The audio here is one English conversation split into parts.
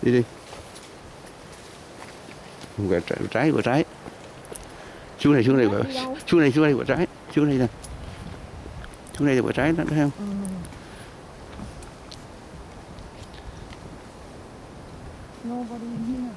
đi đi. Quả trái, quả trái. Xuống này, xuống này, xuống này, xuống đây quả trái, xuống đây nè, xuống đây là quả trái đó, thấy không? Nobody here.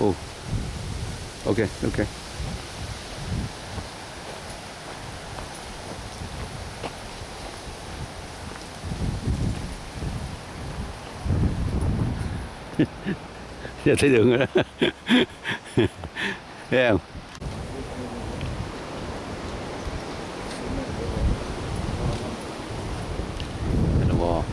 Oh, okay, okay. Giờ thấy đường rồi đó. Thấy không? Là bò.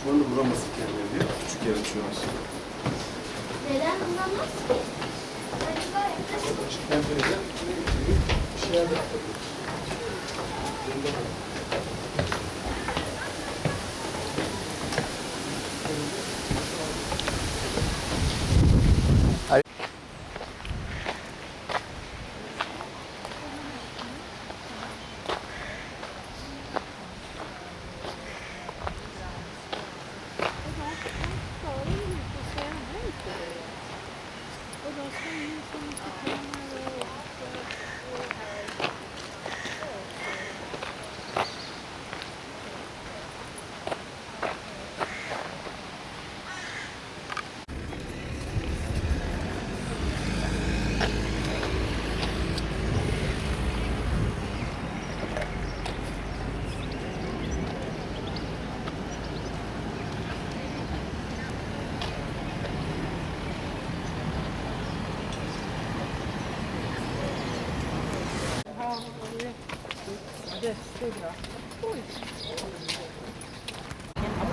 Şu anda bulamazsın kendini diye. Küçük yer açıyorlar. Neden bulamaz ki? Açık temperede bir şeyler de yapabilir.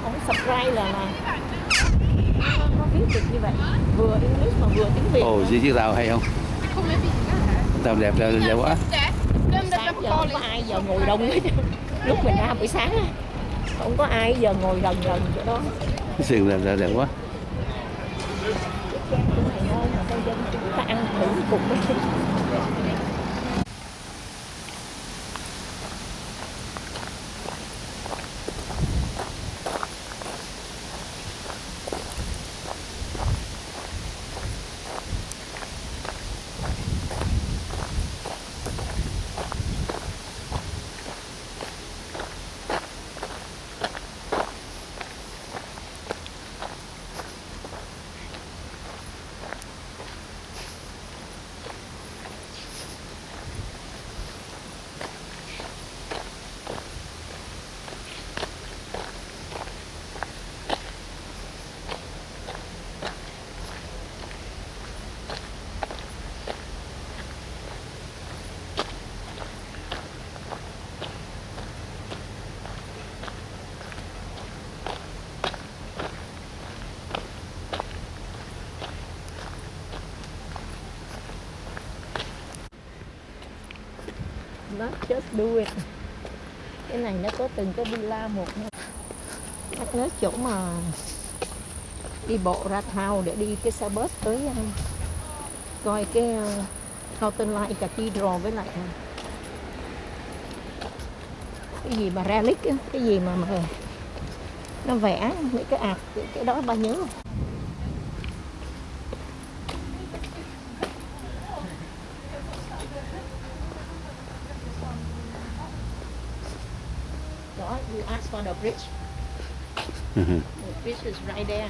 Ông subscribe là có viết được như vậy, vừa English mà vừa tiếng Việt. Ồ, chiếc tàu hay không? Tàu đẹp là đẹp quá. Sáng giờ không có ai giờ ngồi đông hết. Lúc mình ra buổi sáng á, không có ai giờ ngồi gần gần chỗ đó. Cái sườn là đẹp quá. Cái này thôi mà dân chúng ta ăn thử cùng với chị. Not just do it. Cái này nó có từng cái villa một nha. Chắc nhớ chỗ mà đi bộ ra thao để đi cái xe bus tới coi cái Northern Light Cathedral với lại cái gì mà relic á, cái gì mà nó vẽ mấy cái cái đó ba nhớ không? Đó, you ask for the bridge. The bridge is right there.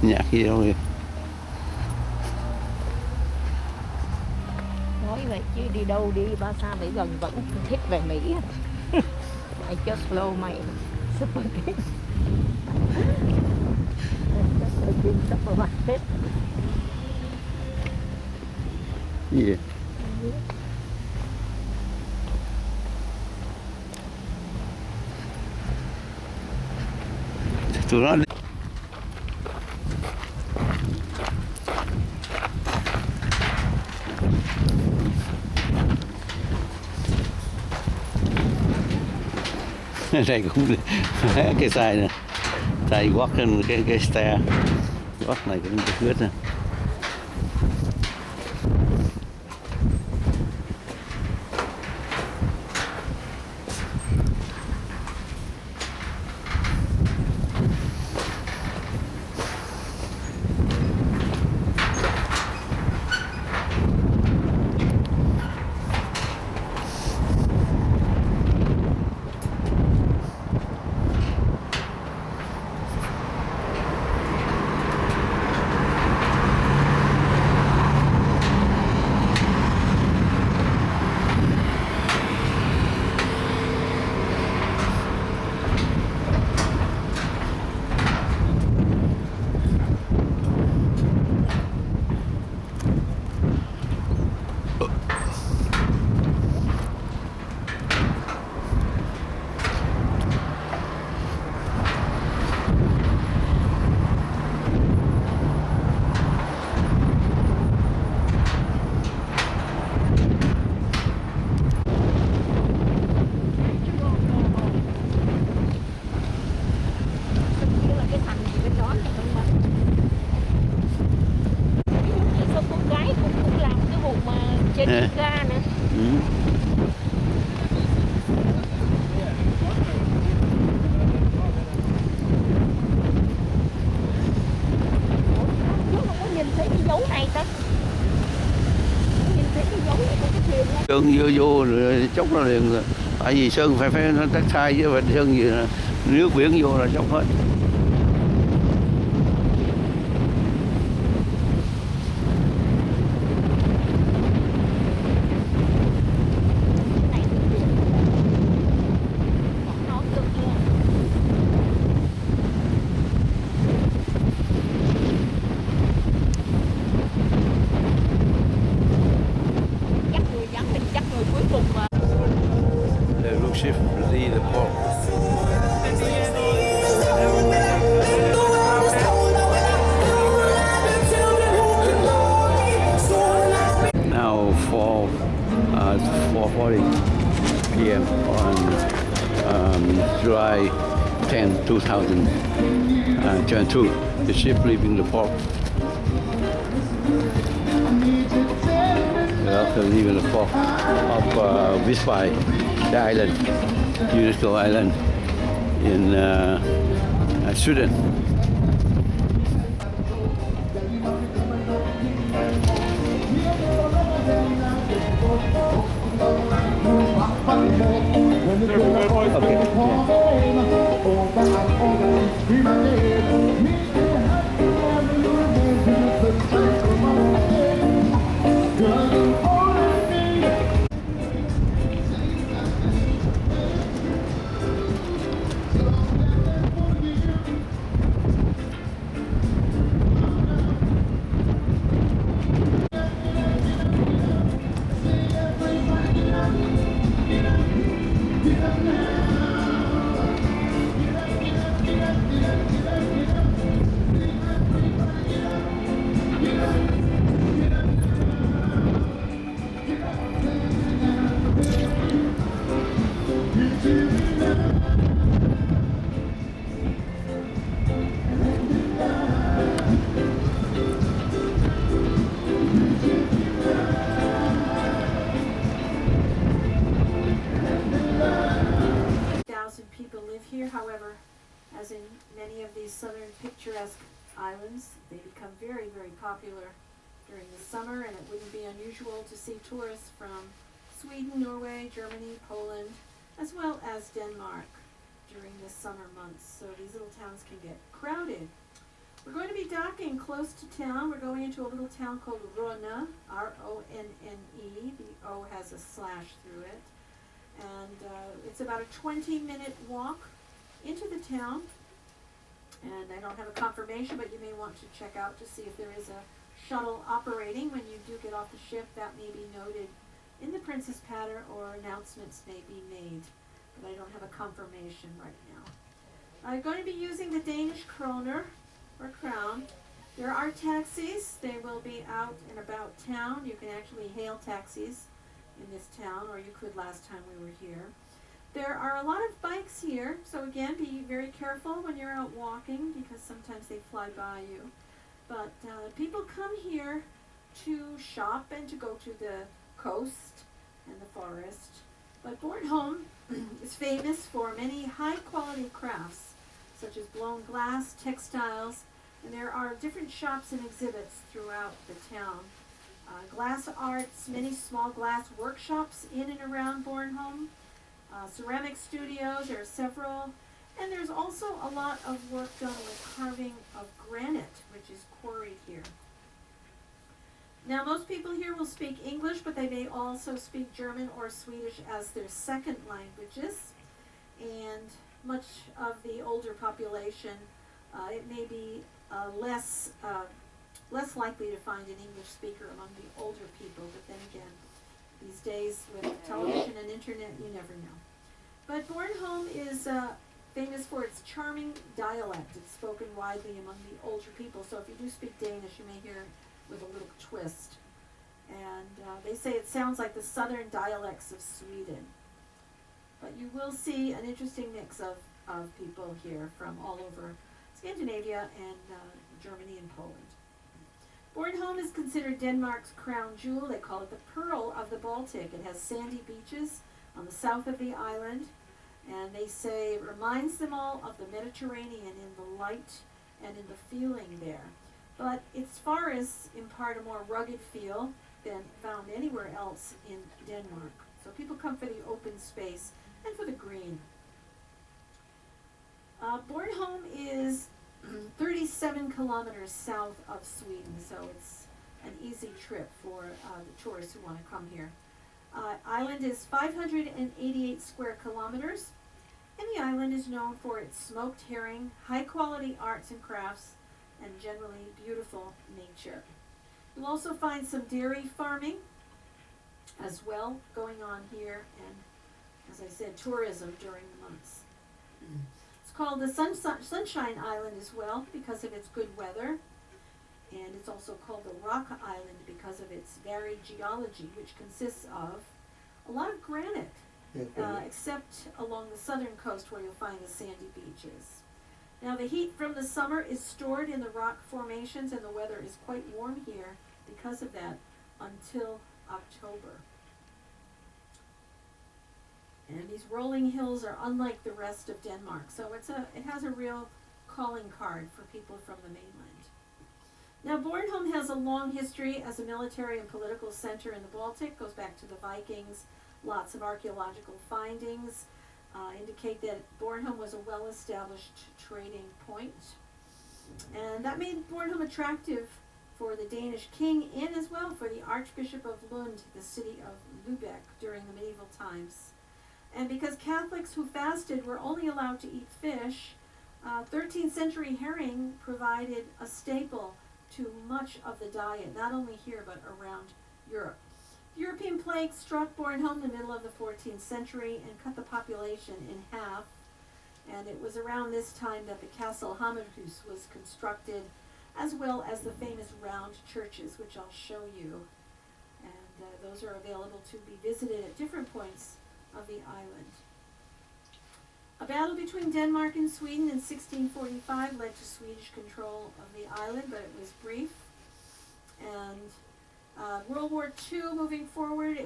Nhạc gì đâu kìa. Nói vậy chứ đi đâu đi bao xa phải gần vẫn thích về Mỹ. I just blow my supermarket. Supermarket. Gì vậy? Tụi nó đây cũng cái xài nè, xài quát cái stair, quát này cũng được hết nè. Trên ga nữa. Chú không có nhìn thấy cái dấu này ta. Nhìn thấy cái dấu này của cái thuyền này. Sơn vô rồi chốc nó liền rồi. Tại vì sơn phải nó tách khai chứ phải sơn gì là nước biển vô là chốc hết. The cruise ship leave the port. Now 4:40 p.m. on July 10, 2022. The ship leaving the port. After leaving the port of Visby, the island, UNESCO island in Sweden. live here. However, as in many of these southern picturesque islands, they become very, very popular during the summer, and it wouldn't be unusual to see tourists from Sweden, Norway, Germany, Poland, as well as Denmark during the summer months. So these little towns can get crowded. We're going to be docking close to town. We're going into a little town called Ronne, R-O-N-N-E. The O has a slash through it. And it's about a 20-minute walk into the town. And I don't have a confirmation, but you may want to check out to see if there is a shuttle operating when you do get off the ship. That may be noted in the Princess Patter, or announcements may be made, but I don't have a confirmation right now. I'm going to be using the Danish kroner, or crown. There are taxis. They will be out and about town. You can actually hail taxis in this town, or you could last time we were here. There are a lot of bikes here, so again, be very careful when you're out walking, because sometimes they fly by you. But people come here to shop and to go to the coast and the forest. But Bornholm is famous for many high-quality crafts, such as blown glass, textiles, and there are different shops and exhibits throughout the town. Glass arts, many small glass workshops in and around Bornholm, ceramic studios, there are several, and there's also a lot of work done with carving of granite, which is quarried here. Now, most people here will speak English, but they may also speak German or Swedish as their second languages. And much of the older population, it may be less likely to find an English speaker among the older people. But then again, these days with television and internet, you never know. But Bornholm is famous for its charming dialect. It's spoken widely among the older people. So if you do speak Danish, you may hear it with a little twist. And they say it sounds like the southern dialects of Sweden. But you will see an interesting mix of people here from all over Scandinavia and Germany and Poland. Bornholm is considered Denmark's crown jewel. They call it the Pearl of the Baltic. It has sandy beaches on the south of the island, and they say it reminds them all of the Mediterranean in the light and in the feeling there. But as far as impart a more rugged feel than found anywhere else in Denmark. So people come for the open space and for the green. Bornholm is 37 kilometers south of Sweden, so it's an easy trip for the tourists who want to come here. Island is 588 square kilometers, and the island is known for its smoked herring, high-quality arts and crafts, and generally beautiful nature. You'll also find some dairy farming as well going on here, and as I said, tourism during the months. It's called the Sunshine Island as well because of its good weather, and it's also called the Rock Island because of its varied geology, which consists of a lot of granite, except along the southern coast where you'll find the sandy beaches. Now the heat from the summer is stored in the rock formations, and the weather is quite warm here because of that until October. And these rolling hills are unlike the rest of Denmark, so it has a real calling card for people from the mainland. Now Bornholm has a long history as a military and political center in the Baltic, goes back to the Vikings. Lots of archaeological findings indicate that Bornholm was a well-established trading point. And that made Bornholm attractive for the Danish king and as well for the Archbishop of Lund, the city of Lübeck, during the medieval times. And because Catholics who fasted were only allowed to eat fish, 13th century herring provided a staple to much of the diet, not only here but around Europe. The European plague struck Bornholm in the middle of the 14th century and cut the population in half. And it was around this time that the Castle Hammerhus was constructed, as well as the famous round churches, which I'll show you. And those are available to be visited at different points of the island. A battle between Denmark and Sweden in 1645 led to Swedish control of the island, but it was brief. And World War II, moving forward,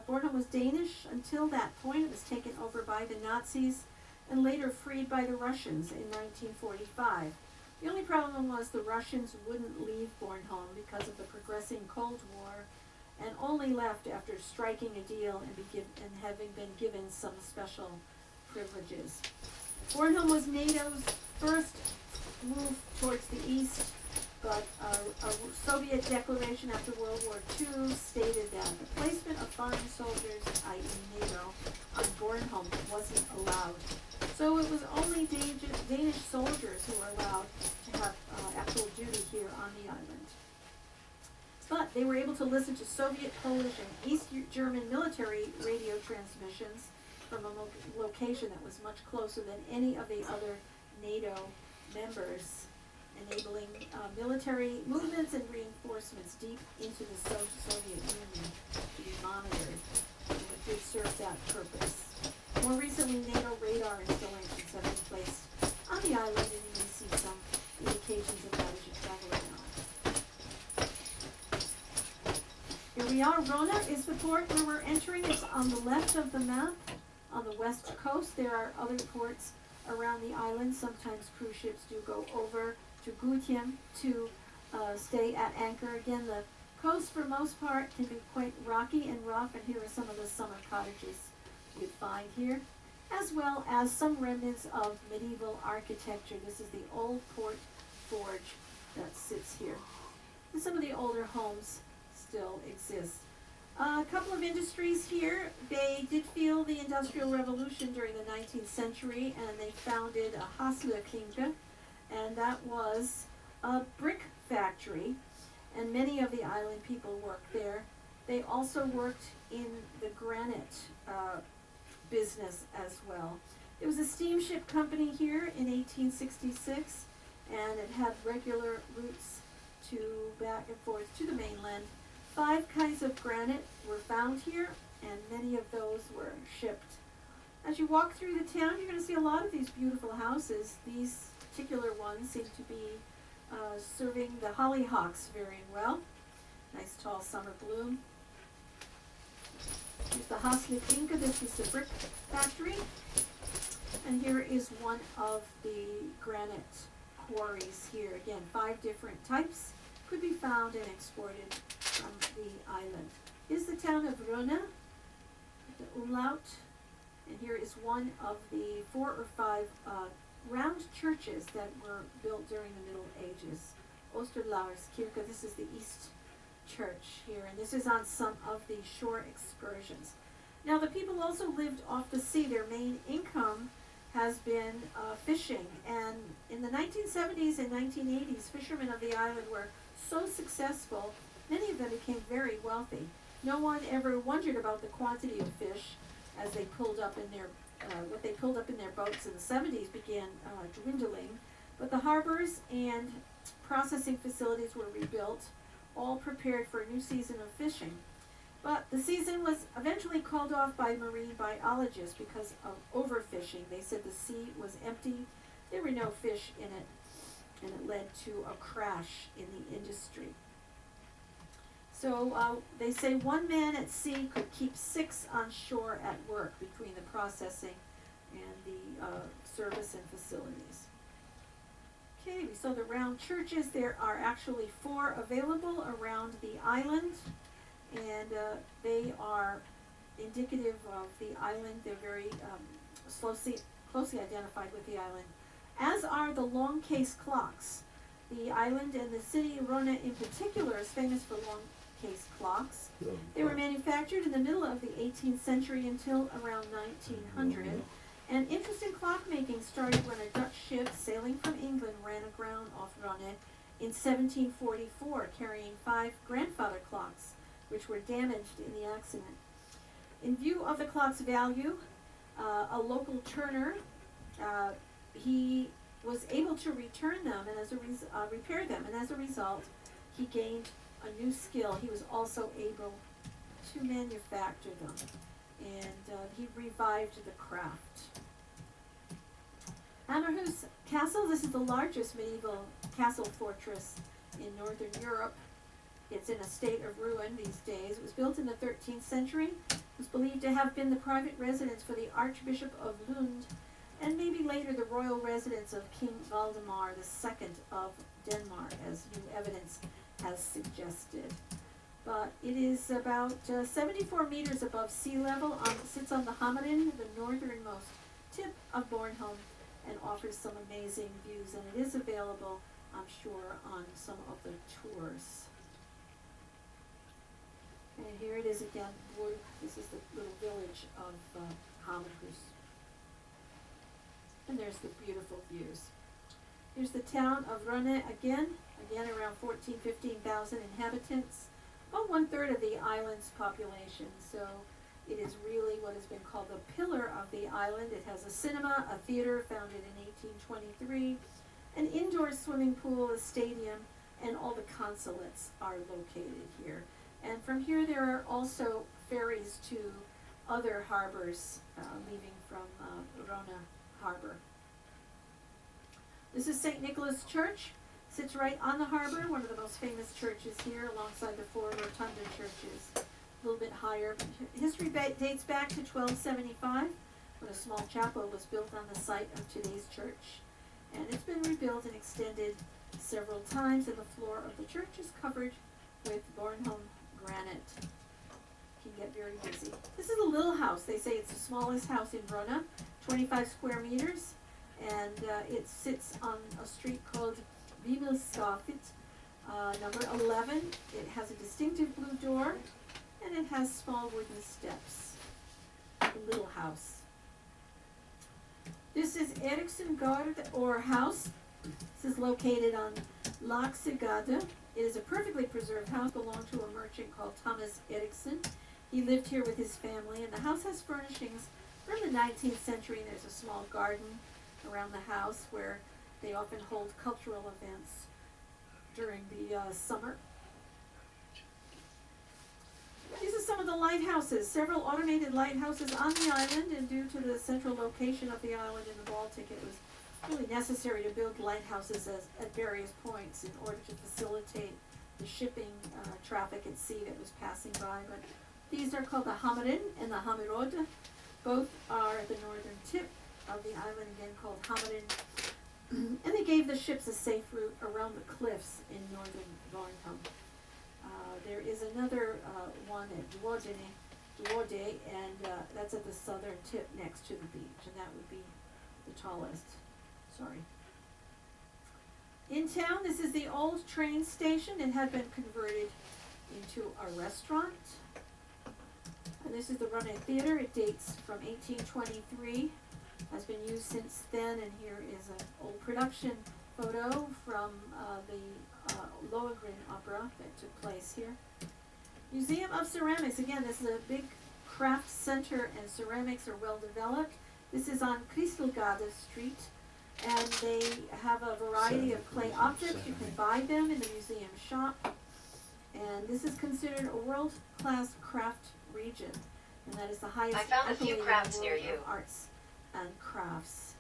Bornholm was Danish until that point. It was taken over by the Nazis, and later freed by the Russians in 1945. The only problem was the Russians wouldn't leave Bornholm because of the progressing Cold War, and only left after striking a deal and having been given some special privileges. Bornholm was NATO's first move towards the east, but a Soviet declaration after World War II stated that the placement of foreign soldiers, i.e. NATO, on Bornholm wasn't allowed. So it was only Danish soldiers who were allowed to have actual duty here on the island. But they were able to listen to Soviet, Polish, and East German military radio transmissions from a location that was much closer than any of the other NATO members, enabling military movements and reinforcements deep into the Soviet Union to be monitored, and it did serve that purpose. More recently, NATO radar installations have been placed on the island, and you may see some indications of that as you travel around. Here we are. Rona is the port where we're entering. It's on the left of the map. On the west coast, there are other ports around the island. Sometimes cruise ships do go over to Gutiem to stay at anchor. Again, the coast for most part can be quite rocky and rough, and here are some of the summer cottages you'd find here, as well as some remnants of medieval architecture. This is the old port forge that sits here. And some of the older homes still exist. A couple of industries here. They did feel the Industrial Revolution during the 19th century, and they founded a Hasleklinke, and that was a brick factory, and many of the island people worked there. They also worked in the granite business as well. There was a steamship company here in 1866, and it had regular routes to back and forth to the mainland. 5 kinds of granite were found here, and many of those were shipped. As you walk through the town, you're going to see a lot of these beautiful houses. These particular ones seem to be serving the hollyhocks very well. Nice tall summer bloom. Here's the Hasleklinke. This is the brick factory. And here is one of the granite quarries here. Again, 5 different types could be found and exported from the island. Here's the town of Rona, the umlaut. And here is one of the 4 or 5 round churches that were built during the Middle Ages. Osterlauerskirche, this is the East Church here, and this is on some of the shore excursions. Now the people also lived off the sea. Their main income has been fishing, and in the 1970s and 1980s, fishermen of the island were so successful, many of them became very wealthy. No one ever wondered about the quantity of fish as they pulled up in their what they pulled up in their boats in the 70s began dwindling, but the harbors and processing facilities were rebuilt, all prepared for a new season of fishing. But the season was eventually called off by marine biologists because of overfishing. They said the sea was empty, there were no fish in it, and it led to a crash in the industry. So they say 1 man at sea could keep 6 on shore at work between the processing and the service and facilities. Okay, we saw the round churches. There are actually 4 available around the island, and they are indicative of the island. They're very closely identified with the island, as are the long case clocks. The island and the city, Rona in particular, is famous for long case clocks. They were manufactured in the middle of the 18th century until around 1900. And interesting clockmaking started when a Dutch ship sailing from England ran aground off Rona in 1744, carrying 5 grandfather clocks, which were damaged in the accident. In view of the clock's value, a local turner, he was able to return them and repair them, and as a result, he gained a new skill. He was also able to manufacture them, and he revived the craft. Amershus Castle, this is the largest medieval castle fortress in Northern Europe. It's in a state of ruin these days. It was built in the 13th century. It was believed to have been the private residence for the Archbishop of Lund, and maybe later the royal residence of King Valdemar II of Denmark, as new evidence has suggested. But it is about 74 meters above sea level, sits on the Hammeren, the northernmost tip of Bornholm, and offers some amazing views, and it is available, I'm sure, on some of the tours. And here it is again, this is the little village of Hammerhus. And there's the beautiful views. Here's the town of Rønne again around 15,000 inhabitants, about 1/3 of the island's population. So it is really what has been called the pillar of the island. It has a cinema, a theater founded in 1823, an indoor swimming pool, a stadium, and all the consulates are located here. And from here there are also ferries to other harbors leaving from Rønne Harbor. This is St. Nicholas Church. Sits right on the harbor, one of the most famous churches here, alongside the four rotunda churches, a little bit higher. History dates back to 1275, when a small chapel was built on the site of today's church. And it's been rebuilt and extended several times, and the floor of the church is covered with Bornholm granite. Can get very busy. This is a little house. They say it's the smallest house in Rønne, 25 square meters, and it sits on a street called Vimelsgafet, number 11. It has a distinctive blue door, and it has small wooden steps. A little house. This is Eriksen Gard, or house. This is located on Laksegade. It is a perfectly preserved house, belonged to a merchant called Thomas Eriksen. He lived here with his family, and the house has furnishings from the 19th century. There's a small garden around the house where they often hold cultural events during the summer. These are some of the lighthouses. Several automated lighthouses on the island, and due to the central location of the island in the Baltic, it was really necessary to build lighthouses at various points in order to facilitate the shipping traffic at sea that was passing by. But these are called the Hammeren and the Hammerode. Both are at the northern tip of the island, again called Hammeren. And they gave the ships a safe route around the cliffs in northern Bornholm. There is another one at Duode, and that's at the southern tip next to the beach, and that would be the tallest. Sorry. In town, this is the old train station. It had been converted into a restaurant. And this is the Rønne Theater. It dates from 1823. Has been used since then, and here is an old production photo from the Lohengrin opera that took place here. Museum of Ceramics. Again, this is a big craft center, and ceramics are well developed. This is on Kristelgade Street, and they have a variety of clay objects. You can buy them in the museum shop. And this is considered a world-class craft region, and that is the highest accolade in the world of arts and crafts.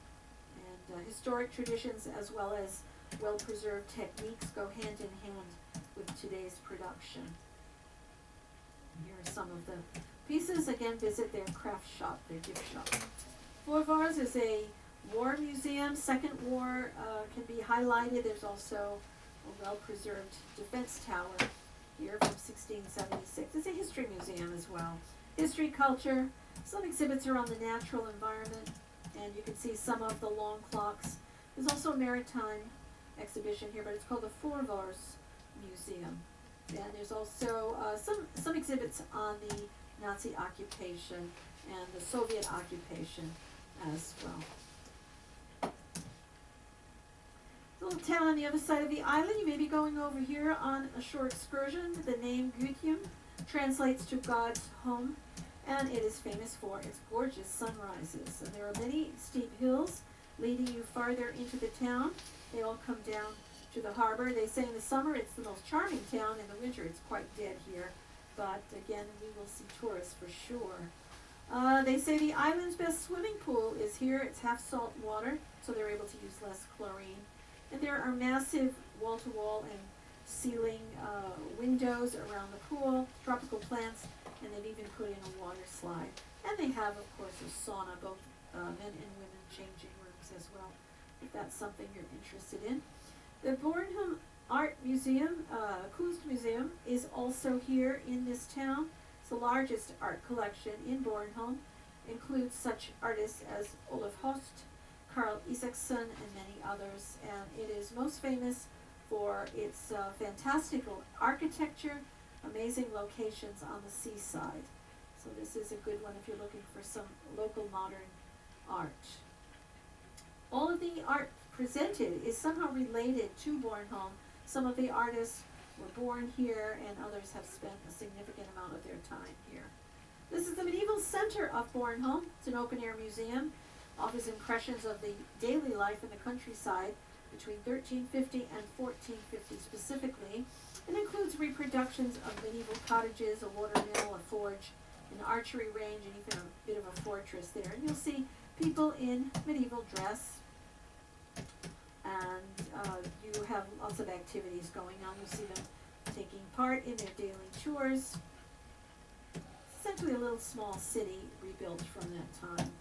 And historic traditions as well as well-preserved techniques go hand in hand with today's production. Here are some of the pieces. Again, visit their craft shop, their gift shop. Forvars is a war museum. Second War can be highlighted. There's also a well-preserved defense tower here from 1676. It's a history museum as well. History, culture. Some exhibits are on the natural environment, and you can see some of the long clocks. There's also a maritime exhibition here, but it's called the Forvars Museum. And there's also some exhibits on the Nazi occupation and the Soviet occupation as well. A little town on the other side of the island. You may be going over here on a short excursion. The name Gudhjem translates to God's home, and it is famous for its gorgeous sunrises. And there are many steep hills leading you farther into the town. They all come down to the harbor. They say in the summer it's the most charming town. In the winter it's quite dead here. But again, we will see tourists for sure. They say the island's best swimming pool is here. It's half salt water, so they're able to use less chlorine. And there are massive wall-to-wall and ceiling windows around the pool, tropical plants, and they've even put in a water slide. And they have, of course, a sauna both men and women changing rooms as well, if that's something you're interested in. The Bornholm Art Museum, Kunstmuseum, is also here in this town. It's the largest art collection in Bornholm. Includes such artists as Olaf Holst, Carl Isaacson, and many others. And it is most famous for its fantastical architecture, amazing locations on the seaside. So this is a good one if you're looking for some local modern art. All of the art presented is somehow related to Bornholm. Some of the artists were born here and others have spent a significant amount of their time here. This is the Medieval Center of Bornholm. It's an open-air museum. Offers impressions of the daily life in the countryside between 1350 and 1450 specifically. It includes reproductions of medieval cottages, a water mill, a forge, an archery range, and even a bit of a fortress there. And you'll see people in medieval dress. And you have lots of activities going on. You see them taking part in their daily chores. Essentially a little small city rebuilt from that time.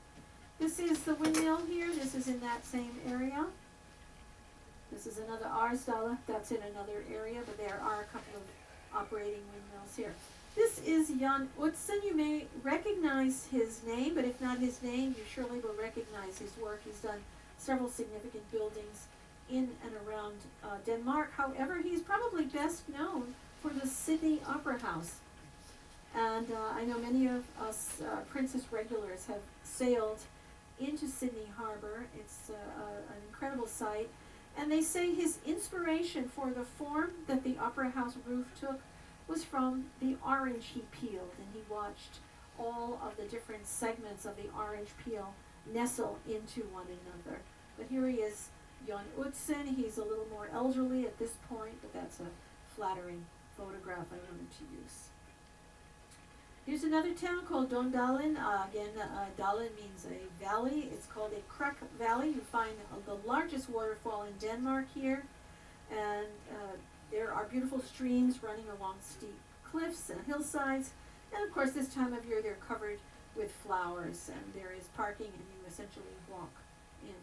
This is the windmill here. This is in that same area. This is another Arsdale. That's in another area, but there are a couple of operating windmills here. This is Jan Utzon. You may recognize his name, but if not his name, you surely will recognize his work. He's done several significant buildings in and around Denmark. However, he's probably best known for the Sydney Opera House. And I know many of us Princess regulars have sailed into Sydney Harbor. It's an incredible sight. And they say his inspiration for the form that the Opera House roof took was from the orange he peeled. And he watched all of the different segments of the orange peel nestle into one another. But here he is, Jan Utzon. He's a little more elderly at this point, but that's a flattering photograph I wanted to use. Here's another town called Dondalen. Dalen means a valley. It's called a Krek Valley. You find the largest waterfall in Denmark here. And there are beautiful streams running along steep cliffs and hillsides. And of course, this time of year, they're covered with flowers. And there is parking, and you essentially walk in.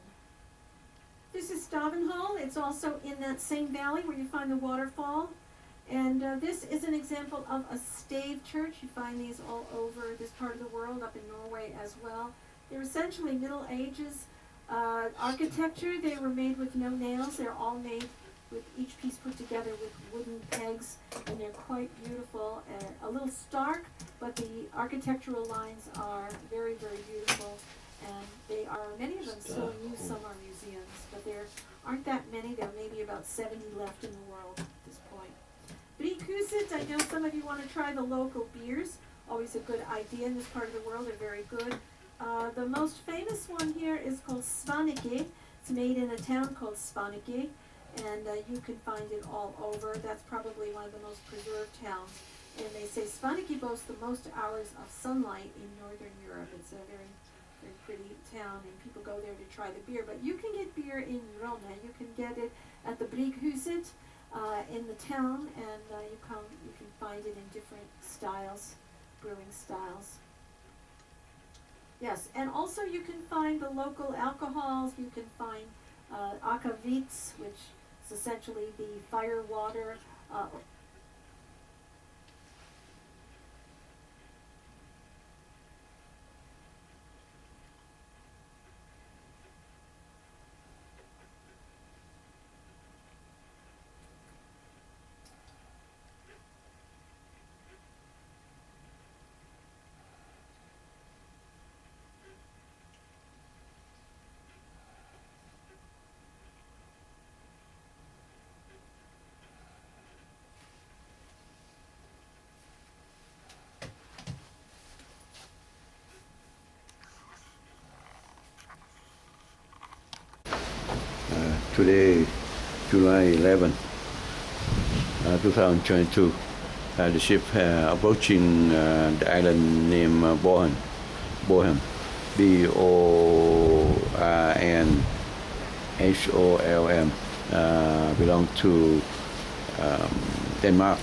This is Stavenhall. It's also in that same valley where you find the waterfall. And this is an example of a stave church. You find these all over this part of the world, up in Norway as well. They're essentially Middle Ages architecture. They were made with no nails. They're all made with each piece put together with wooden pegs, and they're quite beautiful. A little stark, but the architectural lines are very, very beautiful. And they are, many of them still in use. Some are museums, but there aren't that many. There may be about 70 left in the world at this point. Brikhuset, I know some of you want to try the local beers. Always a good idea in this part of the world. They're very good. The most famous one here is called Svanike. It's made in a town called Svanike, and you can find it all over. That's probably one of the most preserved towns. And they say Svanike boasts the most hours of sunlight in Northern Europe. It's a very, very pretty town, and people go there to try the beer. But you can get beer in Rome. You can get it at the Brikhuset. In the town, and you can find it in different styles, brewing styles. Yes, and also you can find the local alcohols. You can find akavits, which is essentially the fire water. Today, July 11, 2022, the ship approaching the island named Bornholm, Bornholm, belong to Denmark.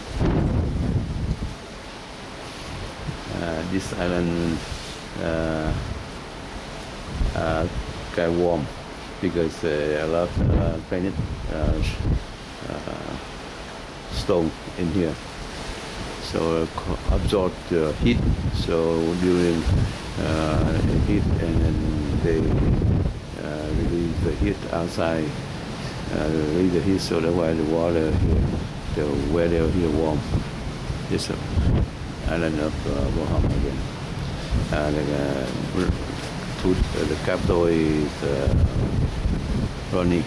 This island kind of warm because a lot of granite stone in here. So absorb the heat. So during heat, and then they release the heat outside. Release the heat, so that's why the water here, the weather here warm. This island of Bohol again. The capital is Ronnie.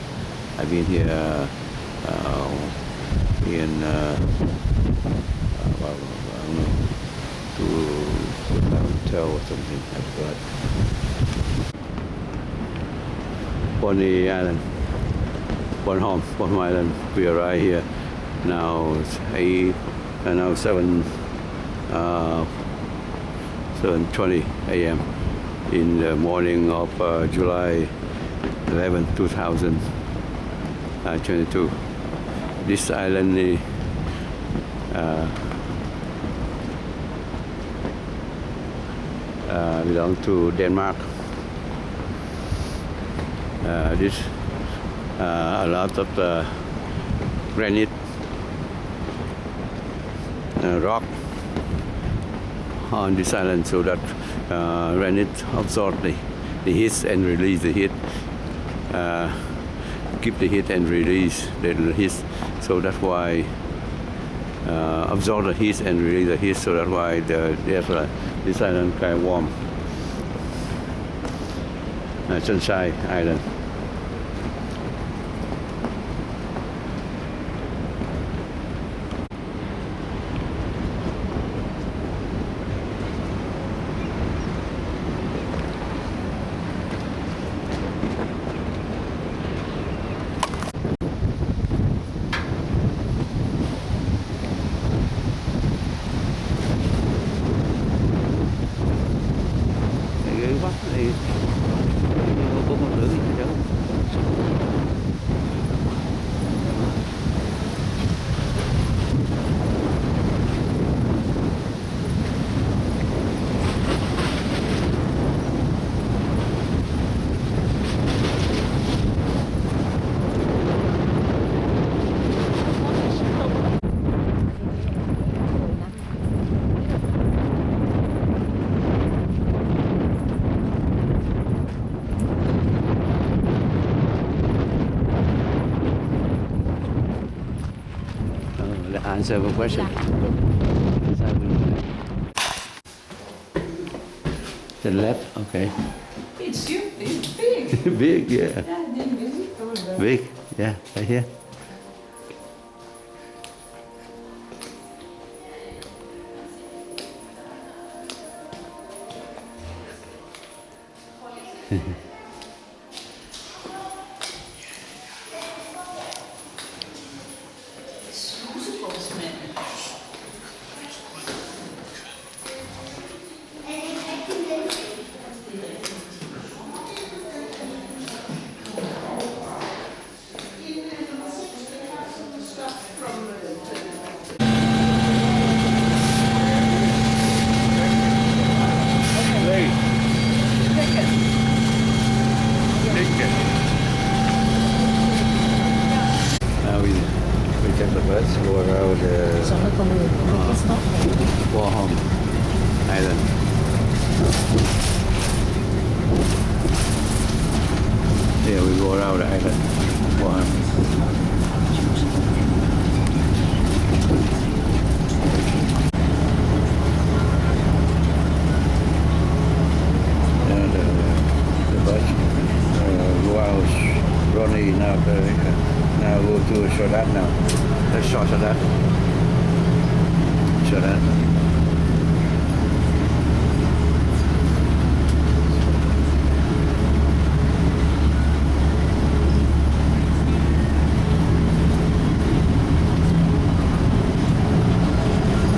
I've been here in well, I don't know, to a hotel or something. I forgot. Bonny Island, Bornholm Island. We arrived here now. It's now 7:20 a.m. in the morning of July 11, 2022. This island belongs to Denmark. This a lot of granite rock on this island, so that granite absorb the heat and release the heat. Keep the heat and release the heat, so that's why absorb the heat and release the heat, so that's why this island kind of warm. Sunshine Island. Bắc thì có một thứ gì đâu. Answer a question. The left, okay. It's big. Big, yeah. Big, yeah, right here. Let's go around Bornholm Island. Yeah, we go around the island. Bornholm. And the bus go out Ronnie now. Now go to Shodat now. Let's show Shodat. Shodat.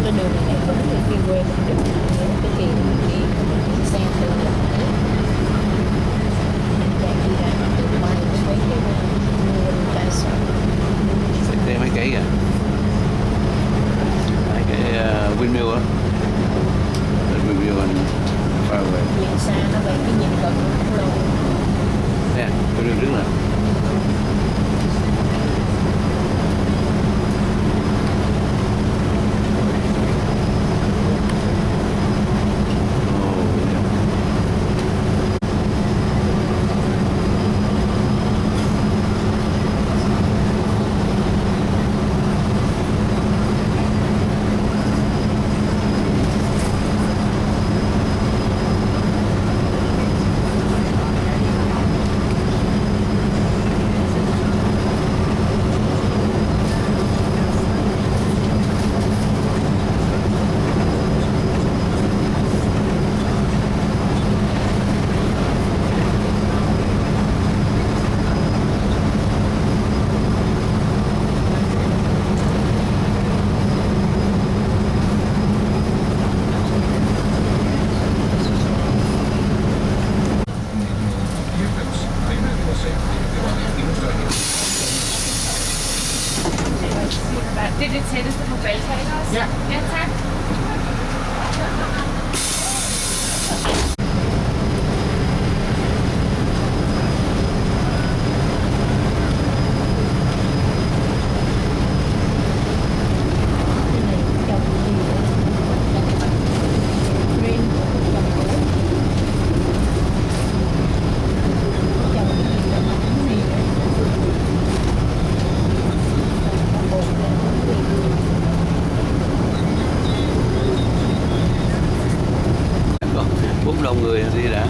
Cái đường này có đi quê mình được cái kỳ đi xe từ chạy đi ra từ mai mấy cái chạy xa. Đây mấy cái kìa. Mấy cái windmill á. rất là Det er det tætteste på Baltal også? Ja. Ja, tak. bốn đông người đi đã.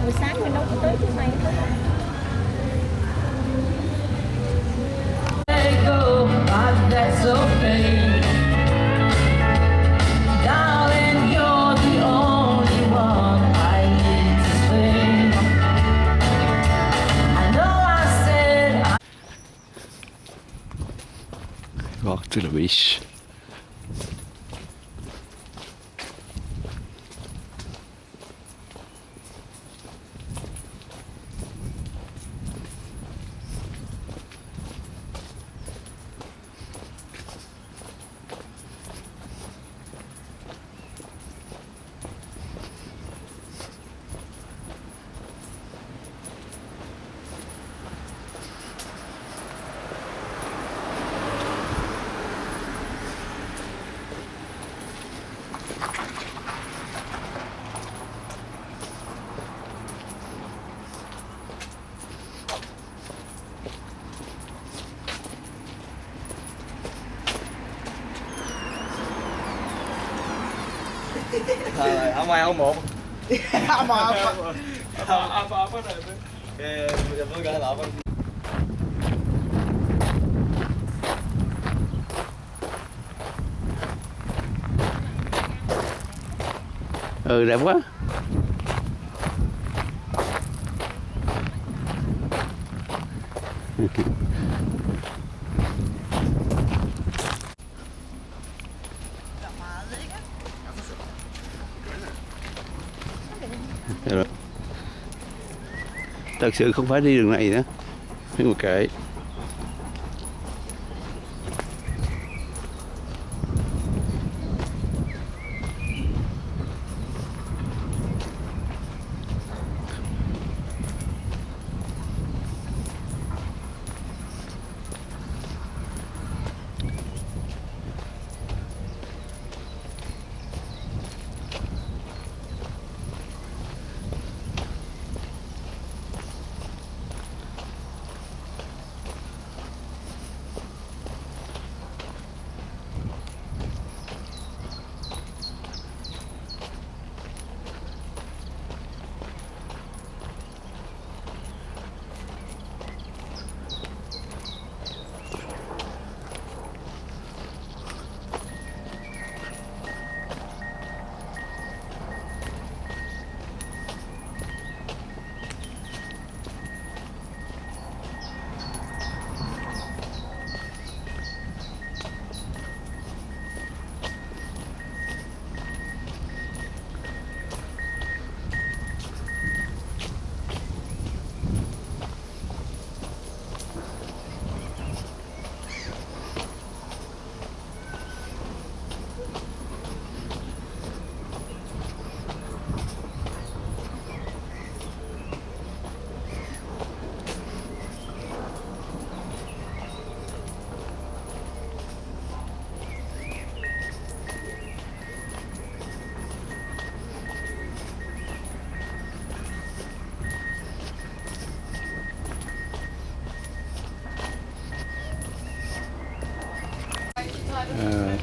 Buổi sáng mình đâu có tới chỗ này thôi. That's okay. Darling, you're the only one I need to stay. I know I said Walk to the beach. Ông ai ông một. Apa dah tu? Betul kan apa? Ừ, đẹp quá. Thật sự không phải đi đường này nữa, nhưng mà kệ.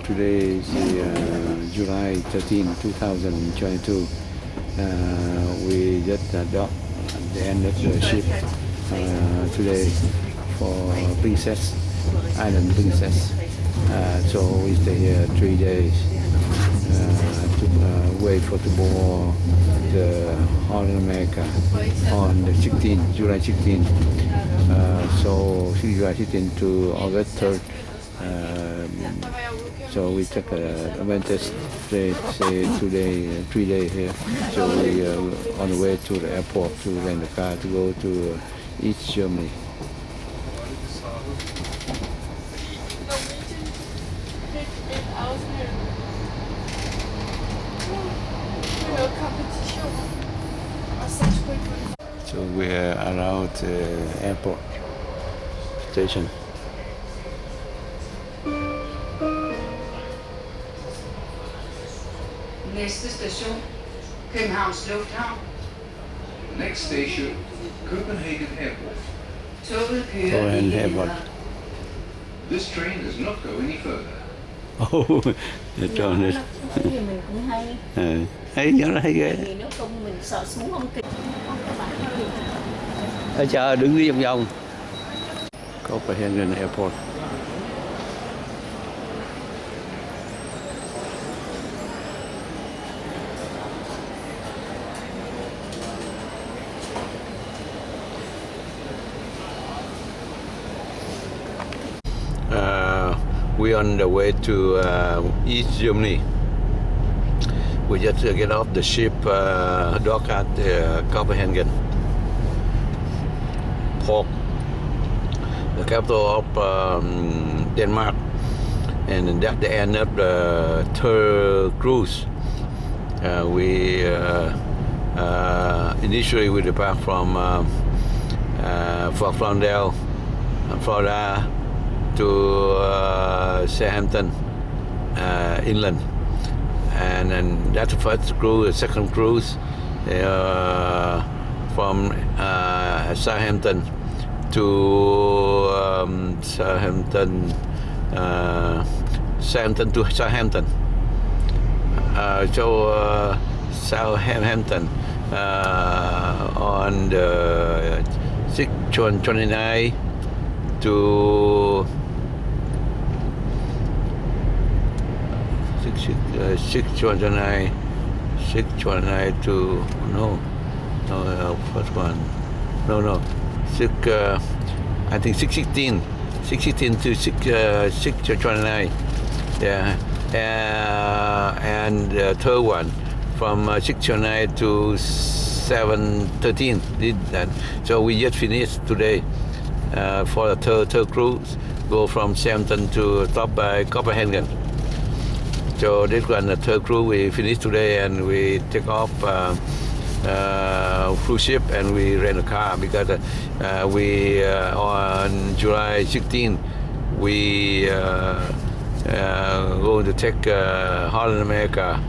Today is July 13, 2022. We just docked at the end of the ship today for Princess, Island Princess. So we stay here 3 days to wait for to board the Holland America on the 16th, July 16th. So July 16th to August 3rd. So we took advantage stay today 3 days here. So we on the way to the airport to rent a car to go to East Germany. So we are around the airport station. Næste station, Københavns Lufthavn. Next station, Copenhagen Airport. Toget kører Copenhagen ikke Airport. videre. This train does not go any further. Oh, cho nên Cái gì mình cũng hay. thấy nó thấy ghê. Vì nếu không mình sợ xuống không kịp. Ở chờ đứng đi vòng vòng. Copenhagen Airport. We're on the way to East Germany. We just get off the ship, dock at Copenhagen port, the capital of Denmark, and that's the end of the third cruise. We initially we depart from Fort Lauderdale, Florida, to Southampton, England, and then that's the first cruise. The second cruise from Southampton to Southampton to Southampton. Southampton on the 6/29 to 6/29 to first one I think 6/16 to 6/29, yeah, and the third one from 6/29 to 7:13 did that. So we just finished today for the third cruise. Go from Southampton to stop by Copenhagen. So this one, the third cruise, we finished today, and we take off cruise ship, and we rent a car because we on July 16 we going to take Holland America,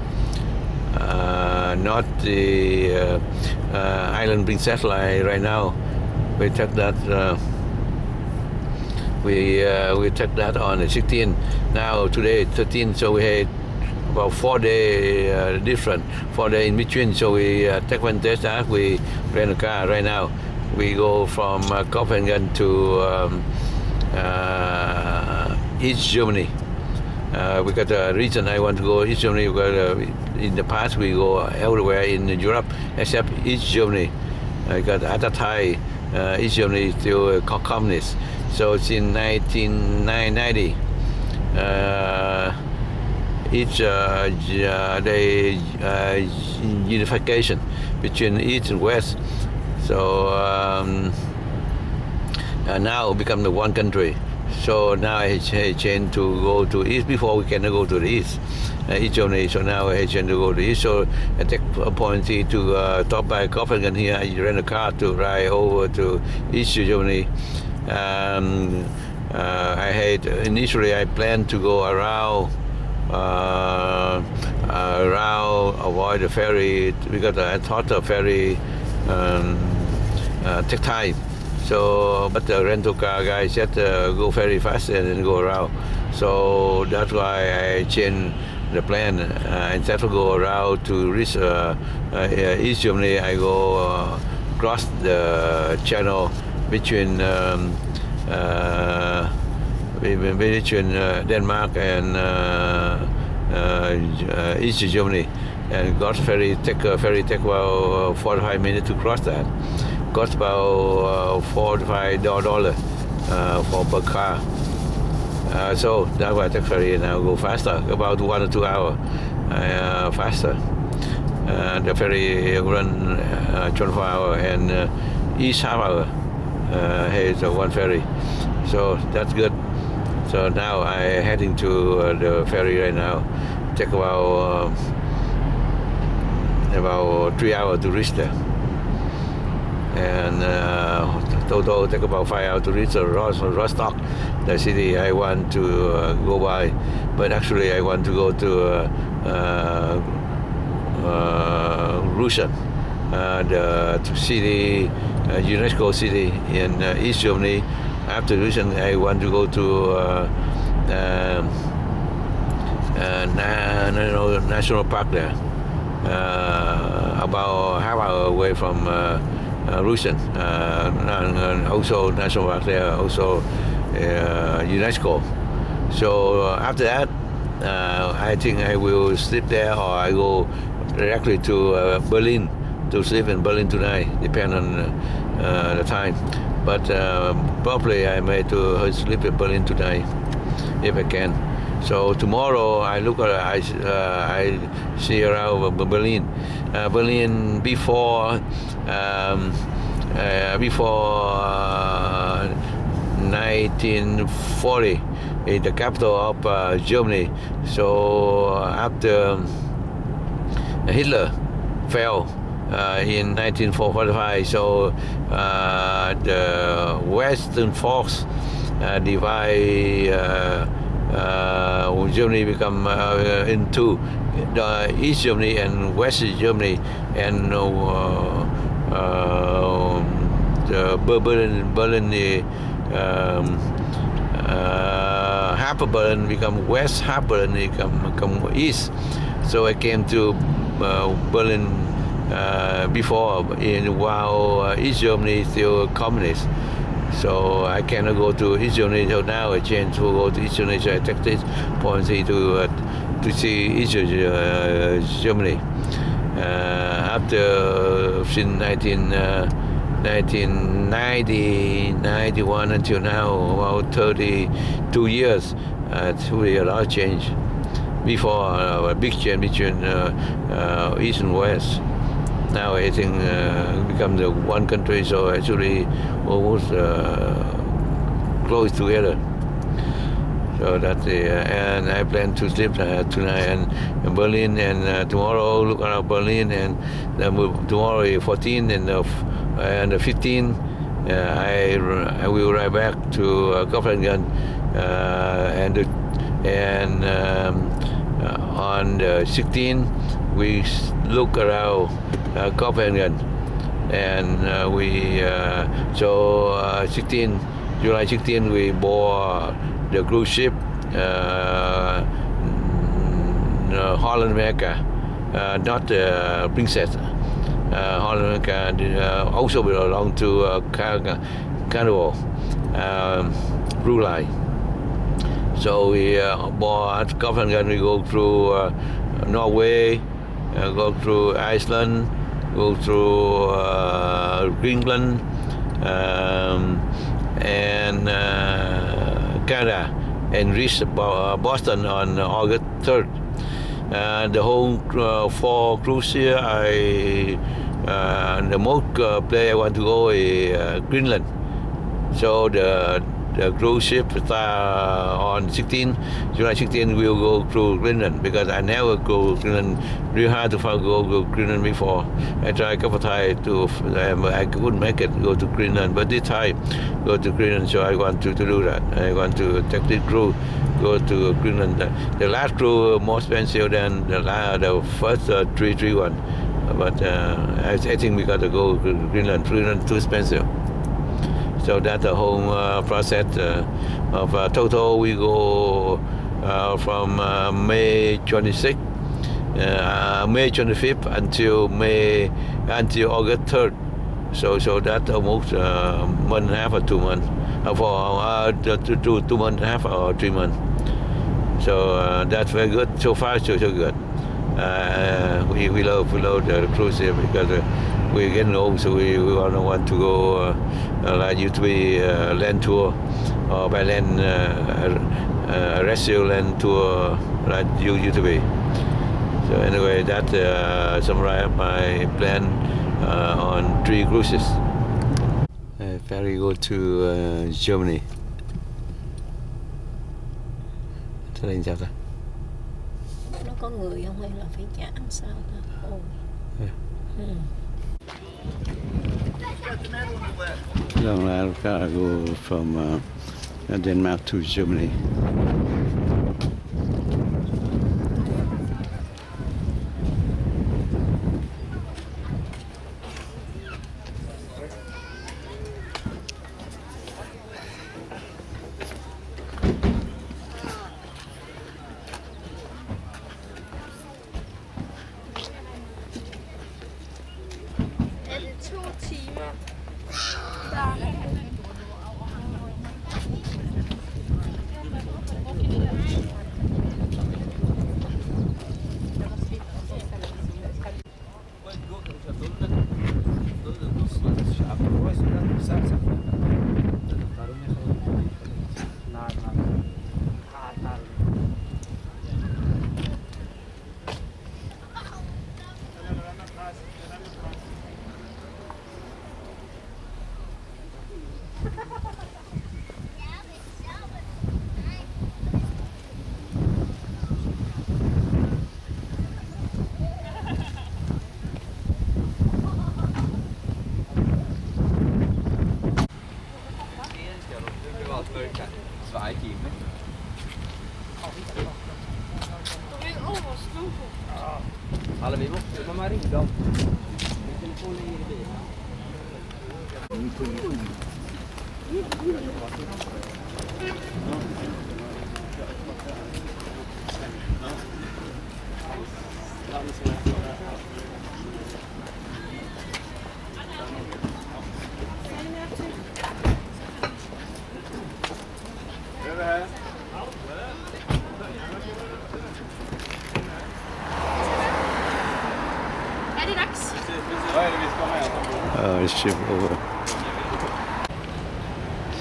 not the Island Princess Line right now. We took that. We took that on the 16th. Now today 13, so we had about 4 days different, 4 days in between. So we take one test out. We rent a car right now. We go from Copenhagen to East Germany. Because the reason I want to go East Germany because in the past we go everywhere in Europe except East Germany. Because at that time East Germany is still communist. So since 1990, it's the unification between East and West. So now become the one country. So now I change to go to East. Before we cannot go to the East, East Germany. So now I change to go to East. So I take a point to stop by Copenhagen here. I rent a car to ride over to East Germany. I had initially I planned to go around avoid the ferry because I thought the ferry take time. So but the rental car guy said go very fast and then go around. So that's why I changed the plan. Instead of go around to reach East Germany, I go cross the channel between Denmark and East Germany, and got ferry take about 45 minutes to cross that. Cost about $45 for per car. So that's why I take ferry now go faster, about 1 or 2 hours faster. The ferry run 24 hours, and each half hour has one ferry. So that's good. So now I heading to the ferry right now. Take about 3 hours to reach there, and total take about 5 hours to reach Rostock, the city I want to go by. But actually I want to go to Russian, the city, UNESCO city in East Germany. After Russian, I want to go to national park there, about half hour away from Russian. And also national park there, also UNESCO. So after that, I think I will sleep there, or I go directly to Berlin to sleep in Berlin tonight, depend on the time. But probably I may to sleep in Berlin tonight if I can. So tomorrow I look at I see around Berlin. Berlin before 1940 is the capital of Germany. So after Hitler fell in 1945, so the Western force divide Germany become into the East Germany and West Germany, and the Berlin half of Berlin become West, half Berlin become East. So I came to Berlin before, while East Germany is still communist. So I cannot go to East Germany. So now I change to go to East Germany. So I take this point to see East Germany. After since 1990, 91 until now, about 32 years, it's really a lot of change. Before a big change between East and West. now I think become the one country, so actually almost close together. So that's and I plan to sleep tonight in Berlin, and tomorrow look around Berlin, and then tomorrow 14 and the 15 I will ride back to Copenhagen, and on the 16th we look around Copenhagen, and so 16 July 16 we board the cruise ship Holland America, not Princess. Holland America also belong to Carnival Blue Line. So we board Copenhagen. We go through Norway, go through Iceland, go through Greenland, and Canada, and reach Boston on August 3rd. The whole 4 cruise here, the most place I want to go is Greenland. So the cruise ship start on July 16 we'll go through Greenland, because I never go Greenland. Really hard to go Greenland before. I tried a couple of times I couldn't make it go to Greenland, but this time go to Greenland. So I want to do that. I want to take this cruise, go to Greenland. The last cruise more expensive than the first 331, but I think we got to go to Greenland. Greenland too expensive. So that's the whole process of total. We go from May 26th, May 25th until August 3rd. So that's almost a month and a half or 2 months, for 2 months and a half or 3 months. So that's very good. So far, so good. We love the cruise ship, because we're getting old, so we want to go like used to be land tour, or by land rescue land tour like used to be. So anyway, that summarize my plan on 3 cruises. Ferry go to Germany. Thế là sao ta? Nó có người không hay là phải trả sao ta? Ôi. Long line car go from Denmark to Germany. Er det 2 timer? Alla vi måste, man ringde dem. Telefonen är i bilen. Er det dags? Ship over.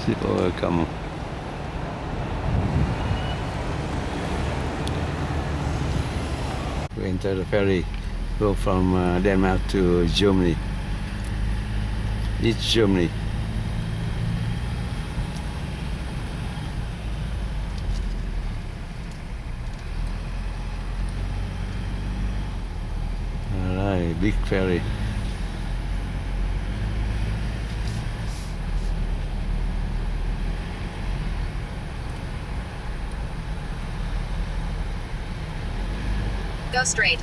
Ship over, come. We enter the ferry go from Denmark to Germany. East Germany. All right, big ferry. Go straight.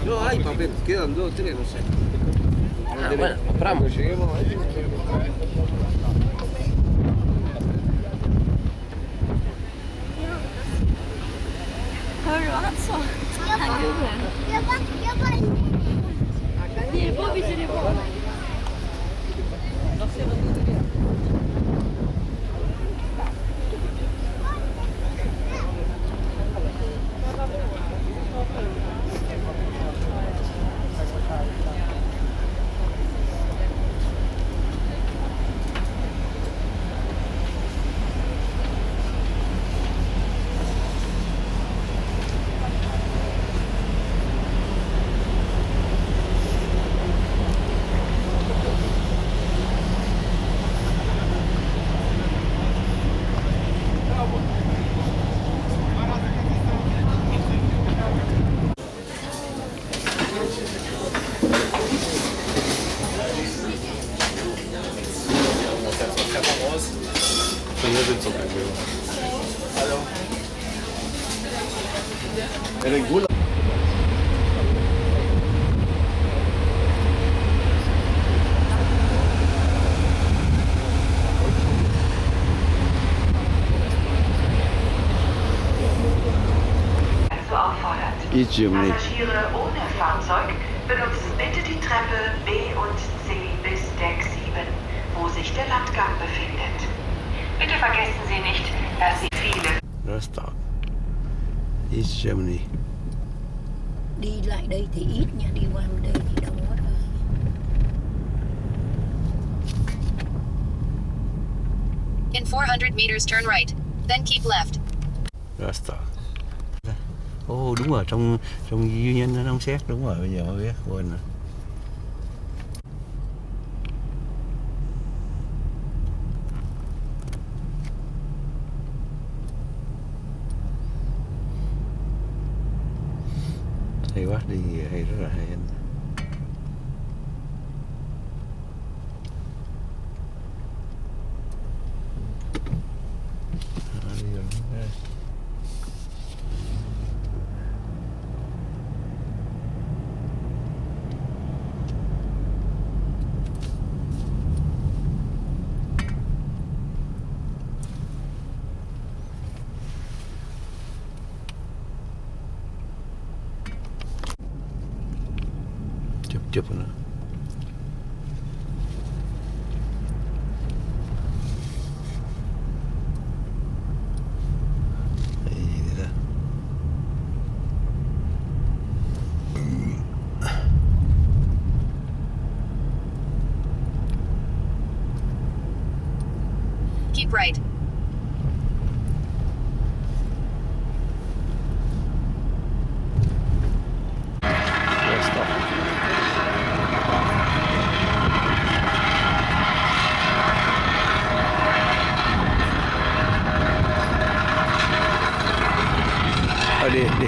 No hay papel, quedan 2 o 3, no sé. Bueno, compramos. Cuando lleguemos ahí. Hör du alltså? Han gubben. Det är bra, visst är det bra. East Germany. Passagiere ohne Fahrzeug benutzen bitte die Treppe B und C bis Deck 7, wo sich der Landgang befindet. Bitte vergessen Sie nicht, dass Sie viele Rostock. East Germany. Đi lại đây thì ít nha, đi qua đây thì đông quá rồi. In 400 meters, turn right. Then keep left. Rostock. Đúng rồi, trong duy nhân nó không xét, đúng rồi, bây giờ mới biết, quên rồi. Hay quá, đi hay, rất là hay anh. Đi rồi. Chụp nữa. Gì đó. Keep right. Đi.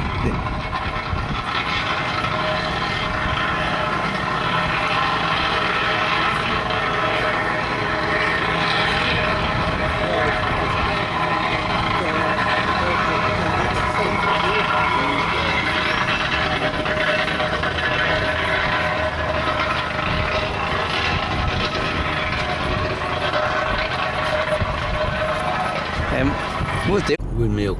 with milk.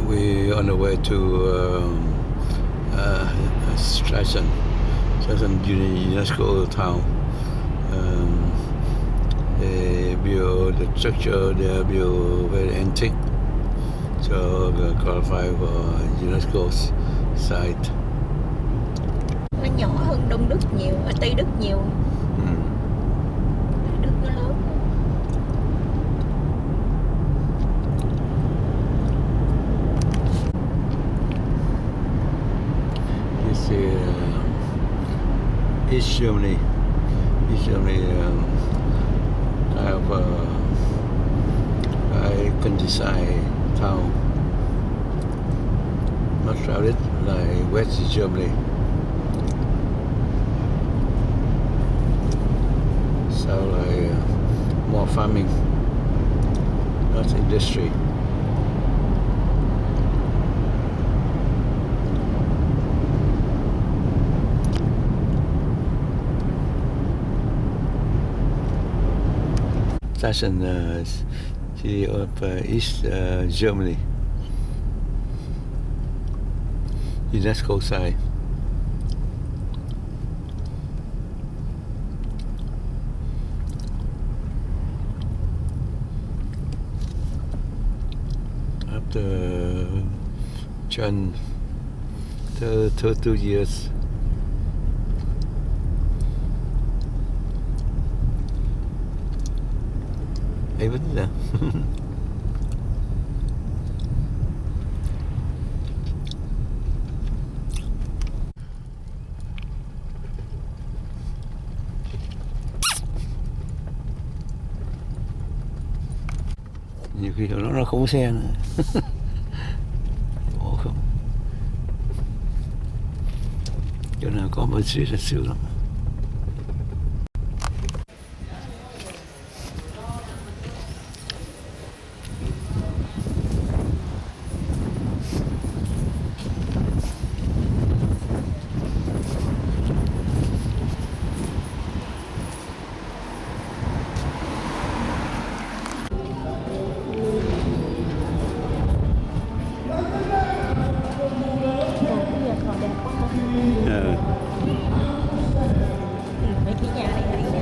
We're on the way to Strasson, UNESCO town. They build the structure, they build very antique, so qualify for UNESCO's site. Nó nhỏ hơn Đông Đức nhiều, ở Tây Đức nhiều. Tây Đức nó lớn. This is East Germany. East Germany kind of a countryside town, not crowded like West Germany. So like more farming, not industry. Strasson, city of East Germany, UNESCO site. After John 32 years. Ấy vẫn là nhiều khi nó không có xe nữa. Ồ không, chỗ nào có một xe là sướng lắm. Mấy cái nhà này hay nè.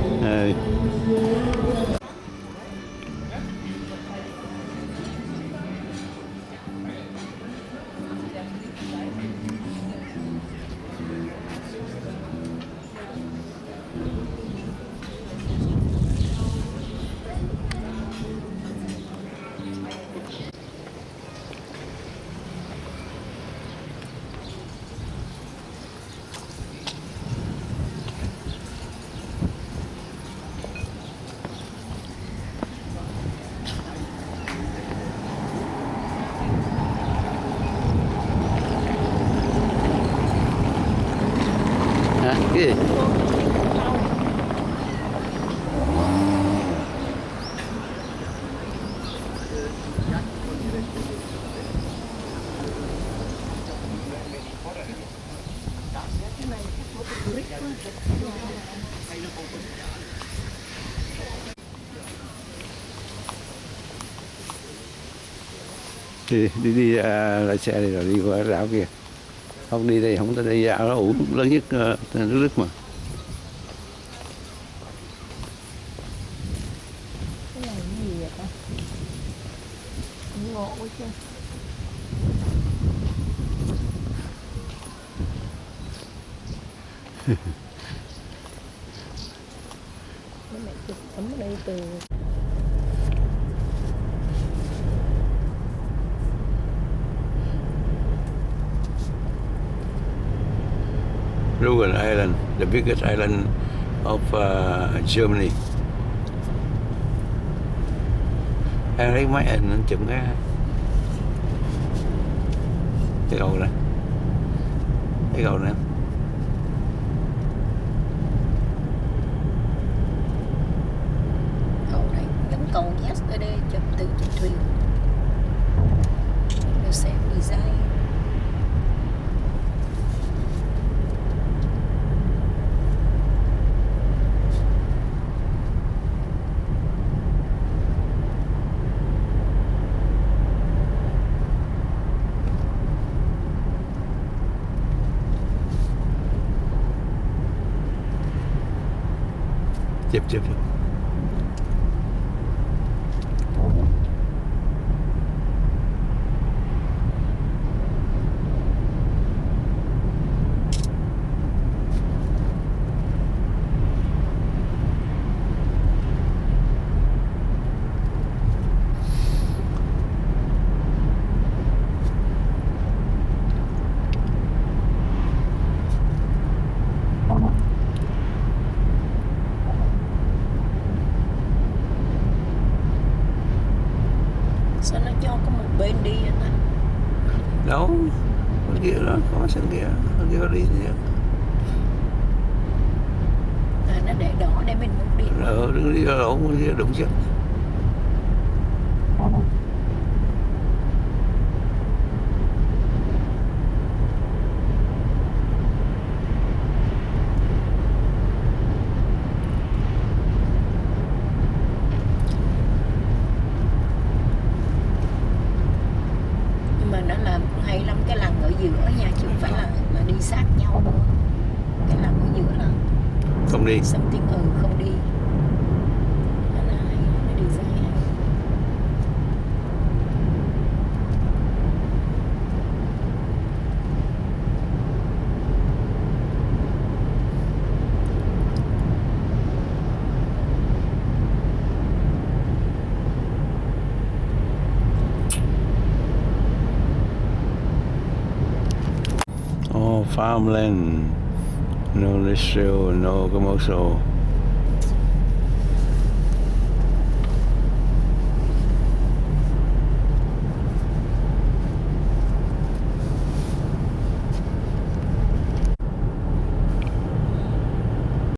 Cái gì? Đi lại xe này rồi đi qua rào kia, không đi đây không tới đây dạo nó ủ lớn nhất nước Đức mà. Cái này cái gì vậy ta? Ngộ quá chứ. Cái này chụp ấm ở đây từ Cuban island, the biggest island of Germany. Em lấy máy ảnh anh chụp cái cầu này, cái cầu này. Cầu này giống cầu yesterday chụp từ trên thuyền. Được xem design. Chụp. Sao nó cho có một bên đi anh á? Đâu, bên kia đó, có sân kia, bên kia có đi gì. À, nó để đỏ để mình muốn đi. Đừng đi lộn, bên kia đụng chết. Mà nó làm hay lắm, cái lằn ở giữa nha, chứ không phải là đi sát nhau nữa. Cái lằn ở giữa là Không đi. something không đi. Nó hay, nó design hay. Farmland, no Israel, no Komoso.